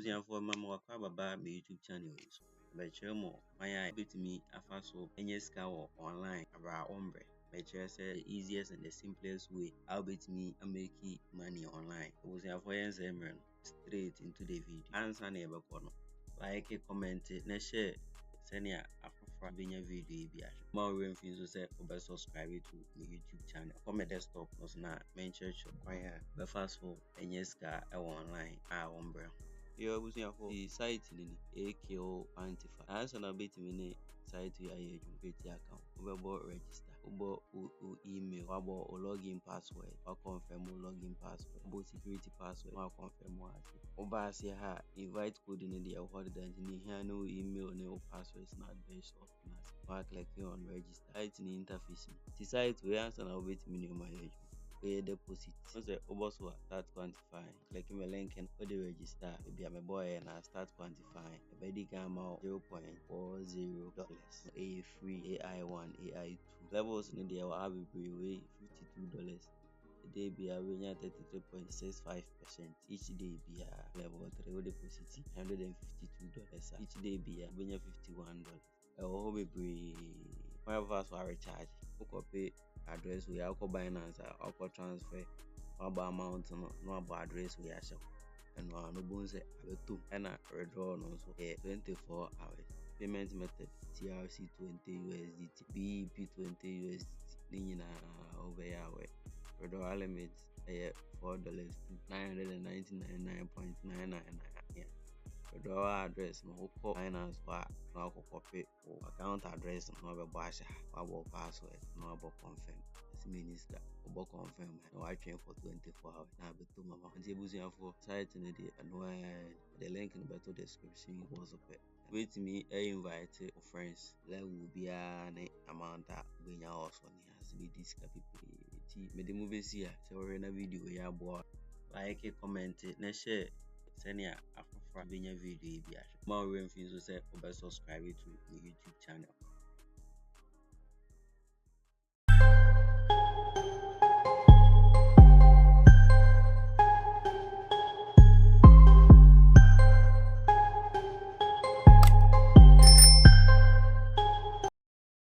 for mama baba my YouTube channel is. By Chermo, my bit me a fast so any scour online about ombre. By say the easiest and the simplest way I'll bet me and make money online. Busia for Yemen straight into the video. Answer never corner. Like a comment, na share. Senia after being video bi ahwe ma we mfin so say obe subscribe to my YouTube channel come my desktop no na main church kwaya be fast for enyeska e online a ombre yo abusia for the site ni AKO Antifa answer na bit me ni site ya educate account obo register obo email obo login password or confirm login password obo security password or confirm obo say ha invite code ni dey hold that ni here no email no password na dash of class or click on register site ni interface the site we answer na bit me my age pay deposit once obo so start quantifying click my link and for the register maybe I'm a boy and I start quantifying a body gamma $0.40 a free AI1 AI2 levels in the will have a way $52 a day be a winner 33.65% each day be a level 3 deposit $152 each day be a winner $51 a whole baby wherever so I recharge copy address we are Binance or transfer or amount no about address we are show and no bones abetum and withdraw also 24 hours payment method TRC20 USDT BEP 20 USDT nina over here withdrawal limit $4 to $999.999 withdrawal address no Binance no copy account address no be basha or password no be confirm this means that obo confirm no I train for 24 hours na be to mama nti for site no dey and the link in the description was up wait me invite your friends let will be an amount that we also need as we discuss people me the movie see so we na video ya boy like comment na share senia after being a video bi ahwe ma we mfin so say obe subscribe to my YouTube channel